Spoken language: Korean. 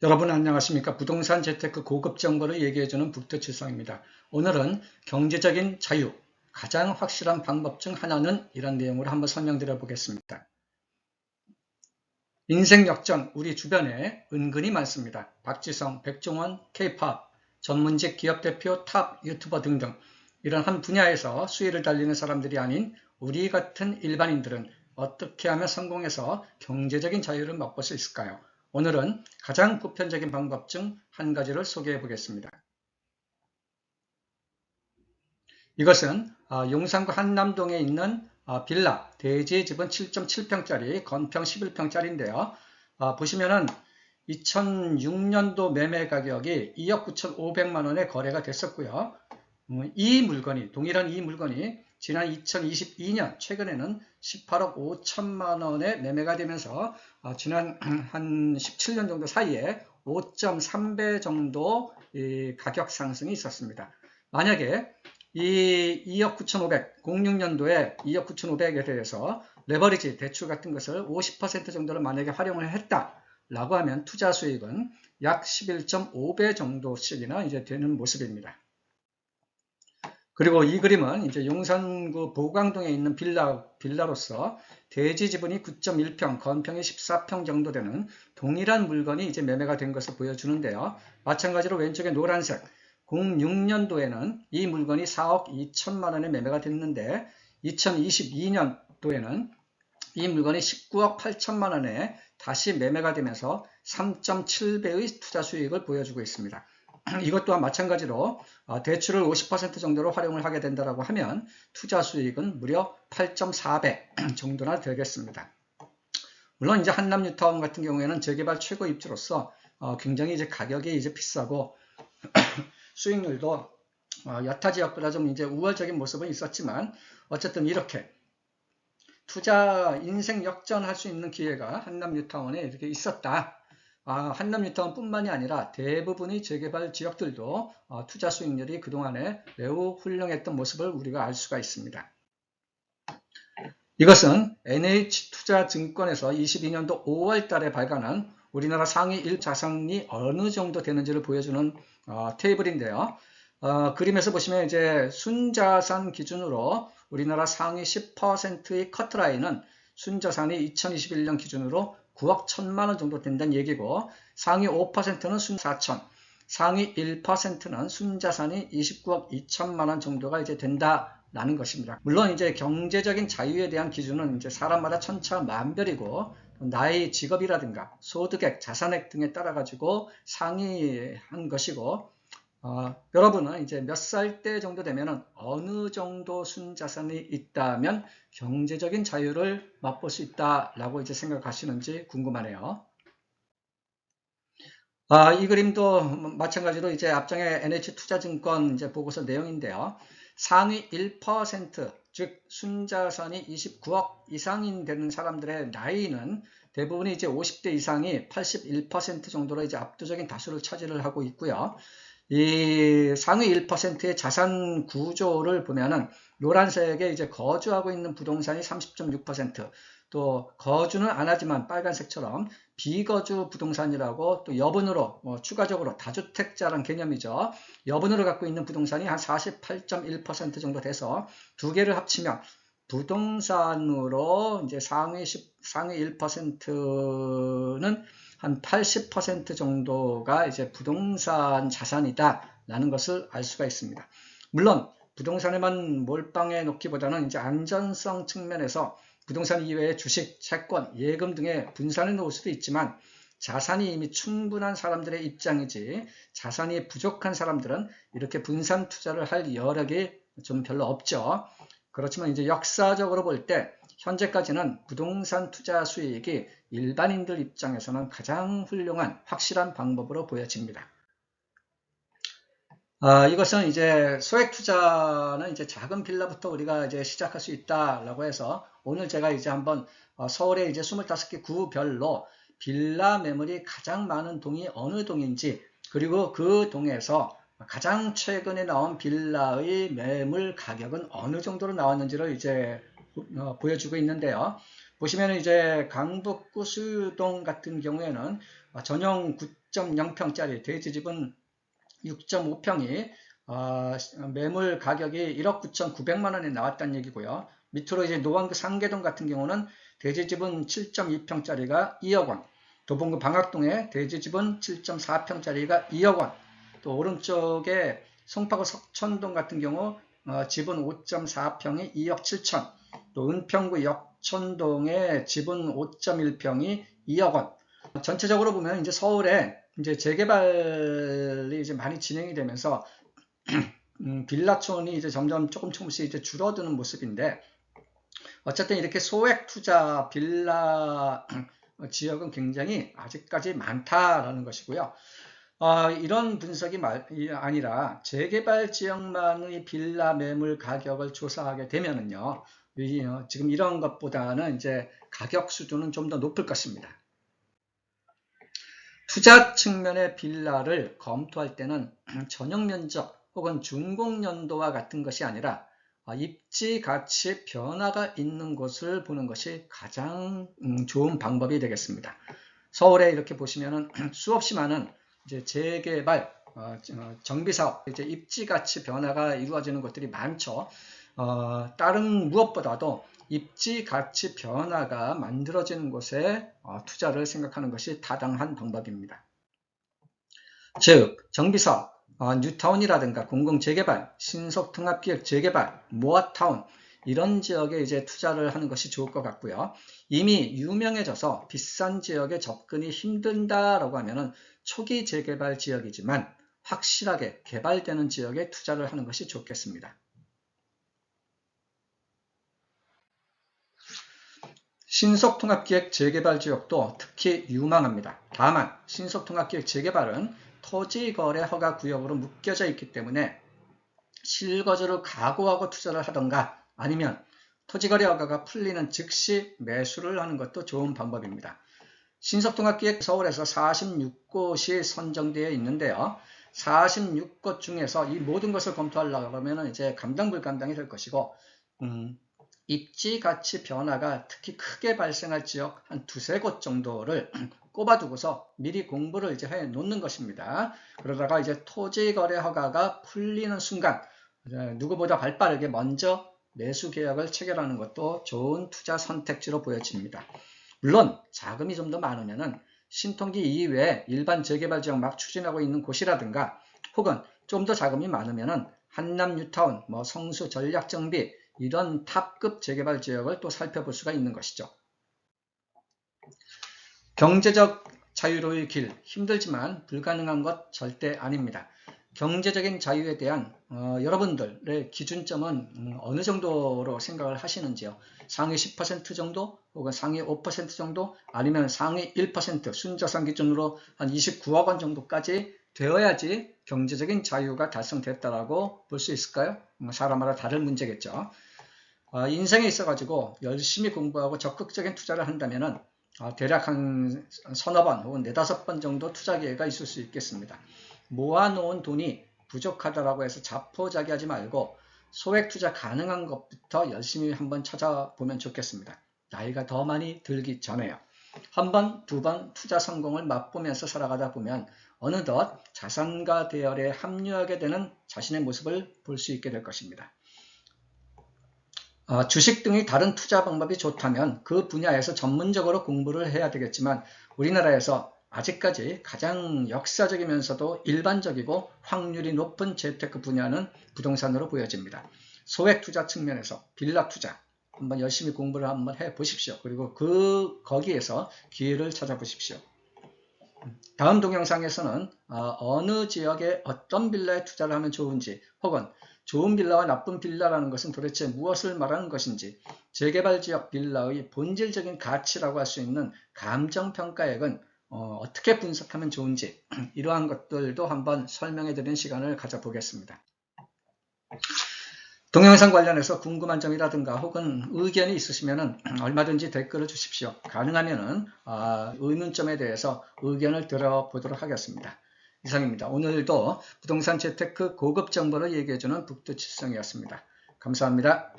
여러분 안녕하십니까? 부동산 재테크 고급 정보를 얘기해주는 북터칠성입니다. 오늘은 경제적인 자유, 가장 확실한 방법 중 하나는 이런 내용으로 한번 설명드려 보겠습니다. 인생 역전 우리 주변에 은근히 많습니다. 박지성, 백종원, K-팝, 전문직 기업 대표, 탑 유튜버 등등 이런 한 분야에서 수익을 달리는 사람들이 아닌 우리 같은 일반인들은 어떻게 하면 성공해서 경제적인 자유를 맛볼 수 있을까요? 오늘은 가장 보편적인 방법 중 한 가지를 소개해 보겠습니다. 이것은 용산구 한남동에 있는 빌라, 대지 집은 7.7평짜리, 건평 11평짜리인데요. 보시면은 2006년도 매매 가격이 2억 9,500만 원에 거래가 됐었고요. 이 물건이, 동일한 이 물건이 지난 2022년 최근에는 18억 5천만 원에 매매가 되면서 지난 한 17년 정도 사이에 5.3배 정도 가격 상승이 있었습니다. 만약에 이 2억 9,500, 06년도에 2억 9,500에 대해서 레버리지, 대출 같은 것을 50% 정도를 만약에 활용을 했다라고 하면 투자 수익은 약 11.5배 정도씩이나 이제 되는 모습입니다. 그리고 이 그림은 이제 용산구 보강동에 있는 빌라로서 대지 지분이 9.1평, 건평이 14평 정도 되는 동일한 물건이 이제 매매가 된 것을 보여주는데요. 마찬가지로 왼쪽에 노란색, 06년도에는 이 물건이 4억 2천만 원에 매매가 됐는데 2022년도에는 이 물건이 19억 8천만 원에 다시 매매가 되면서 3.7배의 투자 수익을 보여주고 있습니다. 이것 또한 마찬가지로 대출을 50% 정도로 활용을 하게 된다고 하면 투자 수익은 무려 8.4배 정도나 되겠습니다. 물론 이제 한남뉴타운 같은 경우에는 재개발 최고 입주로서 굉장히 이제 가격이 이제 비싸고 수익률도 여타 지역보다 좀 이제 우월적인 모습은 있었지만 어쨌든 이렇게 투자 인생 역전할 수 있는 기회가 한남뉴타운에 이렇게 있었다. 한남뉴타운 뿐만이 아니라 대부분의 재개발 지역들도 투자 수익률이 그동안에 매우 훌륭했던 모습을 우리가 알 수가 있습니다. 이것은 NH투자증권에서 22년도 5월 달에 발간한 우리나라 상위 1자산이 어느 정도 되는지를 보여주는 테이블인데요. 그림에서 보시면 이제 순자산 기준으로 우리나라 상위 10%의 커트라인은 순자산이 2021년 기준으로 9억 1천만 원 정도 된다는 얘기고 상위 5%는 순 4천, 상위 1%는 순자산이 29억 2천만 원 정도가 이제 된다라는 것입니다. 물론 이제 경제적인 자유에 대한 기준은 이제 사람마다 천차만별이고 나의 직업이라든가 소득액, 자산액 등에 따라 가지고 상이한 것이고 여러분은 이제 몇 살 때 정도 되면은 어느 정도 순자산이 있다면 경제적인 자유를 맛볼 수 있다라고 이제 생각하시는지 궁금하네요. 이 그림도 마찬가지로 이제 앞장에 NH투자증권 이제 보고서 내용인데요. 상위 1%, 즉 순자산이 29억 이상인 되는 사람들의 나이는 대부분이 이제 50대 이상이 81% 정도로 이제 압도적인 다수를 차지를 하고 있고요. 이 상위 1%의 자산 구조를 보면은 노란색에 이제 거주하고 있는 부동산이 30.6%, 또 거주는 안 하지만 빨간색처럼 비거주 부동산이라고 또 여분으로 추가적으로 다주택자란 개념이죠. 여분으로 갖고 있는 부동산이 한 48.1% 정도 돼서 두 개를 합치면 부동산으로 이제 상위 1%는 한 80% 정도가 이제 부동산 자산이다라는 것을 알 수가 있습니다. 물론 부동산에만 몰빵해 놓기보다는 이제 안전성 측면에서 부동산 이외에 주식, 채권, 예금 등에 분산해 놓을 수도 있지만 자산이 이미 충분한 사람들의 입장이지 자산이 부족한 사람들은 이렇게 분산 투자를 할 여력이 좀 별로 없죠. 그렇지만 이제 역사적으로 볼 때 현재까지는 부동산 투자 수익이 일반인들 입장에서는 가장 훌륭한 확실한 방법으로 보여집니다. 이것은 이제 소액 투자는 이제 작은 빌라부터 우리가 이제 시작할 수 있다라고 해서 오늘 제가 이제 한번 서울에 이제 25개 구별로 빌라 매물이 가장 많은 동이 어느 동인지, 그리고 그 동에서 가장 최근에 나온 빌라의 매물 가격은 어느 정도로 나왔는지를 이제 보여주고 있는데요. 보시면 이제 강북구 수유동 같은 경우에는 전용 9.0평짜리 대지집은 6.5평이 매물 가격이 1억 9,900만 원에 나왔다는 얘기고요. 밑으로 이제 노원구 상계동 같은 경우는 대지집은 7.2평짜리가 2억 원, 도봉구 방학동의 대지집은 7.4평짜리가 2억 원, 또 오른쪽에 송파구 석천동 같은 경우 집은 5.4평이 2억 7천, 또 은평구 역천동의 집은 5.1평이 2억 원. 전체적으로 보면 이제 서울에 이제 재개발이 이제 많이 진행이 되면서 빌라촌이 이제 점점 조금씩 이제 줄어드는 모습인데, 어쨌든 이렇게 소액 투자 빌라 지역은 굉장히 아직까지 많다라는 것이고요. 이런 분석이 아니라 재개발 지역만의 빌라 매물 가격을 조사하게 되면은요, 지금 이런 것보다는 이제 가격 수준은 좀 더 높을 것입니다. 투자 측면의 빌라를 검토할 때는 전용 면적 혹은 준공 연도와 같은 것이 아니라 입지 가치 변화가 있는 곳을 보는 것이 가장 좋은 방법이 되겠습니다. 서울에 이렇게 보시면은 수없이 많은 이제 재개발, 정비사업, 이제 입지 가치 변화가 이루어지는 것들이 많죠. 다른 무엇보다도 입지 가치 변화가 만들어지는 곳에 투자를 생각하는 것이 타당한 방법입니다. 즉, 정비사업, 뉴타운이라든가 공공재개발, 신속통합기획 재개발, 모아타운, 이런 지역에 이제 투자를 하는 것이 좋을 것 같고요. 이미 유명해져서 비싼 지역에 접근이 힘든다라고 하면은 초기 재개발 지역이지만 확실하게 개발되는 지역에 투자를 하는 것이 좋겠습니다. 신속통합기획 재개발 지역도 특히 유망합니다. 다만 신속통합기획 재개발은 토지거래 허가 구역으로 묶여져 있기 때문에 실거주를 각오하고 투자를 하던가 아니면 토지거래 허가가 풀리는 즉시 매수를 하는 것도 좋은 방법입니다. 신속통합기획 서울에서 46곳이 선정되어 있는데요. 46곳 중에서 이 모든 것을 검토하려고 하면 이제 감당불감당이 될 것이고, 입지 가치 변화가 특히 크게 발생할 지역 한 두세 곳 정도를 꼽아두고서 미리 공부를 이제 해 놓는 것입니다. 그러다가 이제 토지 거래 허가가 풀리는 순간 누구보다 발빠르게 먼저 매수 계약을 체결하는 것도 좋은 투자 선택지로 보여집니다. 물론 자금이 좀 더 많으면은 신통기 이외에 일반 재개발 지역 막 추진하고 있는 곳이라든가 혹은 좀 더 자금이 많으면은 한남 뉴타운, 성수 전략정비 이런 탑급 재개발 지역을 또 살펴볼 수가 있는 것이죠. 경제적 자유로의 길, 힘들지만 불가능한 것 절대 아닙니다. 경제적인 자유에 대한 여러분들의 기준점은 어느 정도로 생각을 하시는지요? 상위 10% 정도 혹은 상위 5% 정도 아니면 상위 1% 순자산 기준으로 한 29억 원 정도까지 되어야지 경제적인 자유가 달성됐다라고 볼 수 있을까요? 사람마다 다른 문제겠죠. 인생에 있어가지고 열심히 공부하고 적극적인 투자를 한다면은 대략 한 서너 번 혹은 네다섯 번 정도 투자 기회가 있을 수 있겠습니다. 모아놓은 돈이 부족하다라고 해서 자포자기하지 말고 소액 투자 가능한 것부터 열심히 한번 찾아보면 좋겠습니다. 나이가 더 많이 들기 전에요. 한 번, 두 번 투자 성공을 맛보면서 살아가다 보면 어느덧 자산가 대열에 합류하게 되는 자신의 모습을 볼 수 있게 될 것입니다. 주식 등의 다른 투자 방법이 좋다면 그 분야에서 전문적으로 공부를 해야 되겠지만 우리나라에서 아직까지 가장 역사적이면서도 일반적이고 확률이 높은 재테크 분야는 부동산으로 보여집니다. 소액 투자 측면에서 빌라 투자 한번 열심히 공부를 한번 해 보십시오. 그리고 거기에서 기회를 찾아보십시오. 다음 동영상에서는 어느 지역에 어떤 빌라에 투자를 하면 좋은지 혹은 좋은 빌라와 나쁜 빌라라는 것은 도대체 무엇을 말하는 것인지 재개발 지역 빌라의 본질적인 가치라고 할 수 있는 감정평가액은 어떻게 분석하면 좋은지 이러한 것들도 한번 설명해 드리는 시간을 가져보겠습니다. 동영상 관련해서 궁금한 점이라든가 혹은 의견이 있으시면 얼마든지 댓글을 주십시오. 가능하면 의문점에 대해서 의견을 들어보도록 하겠습니다. 이상입니다. 오늘도 부동산 재테크 고급 정보를 얘기해주는 북두칠성이었습니다. 감사합니다.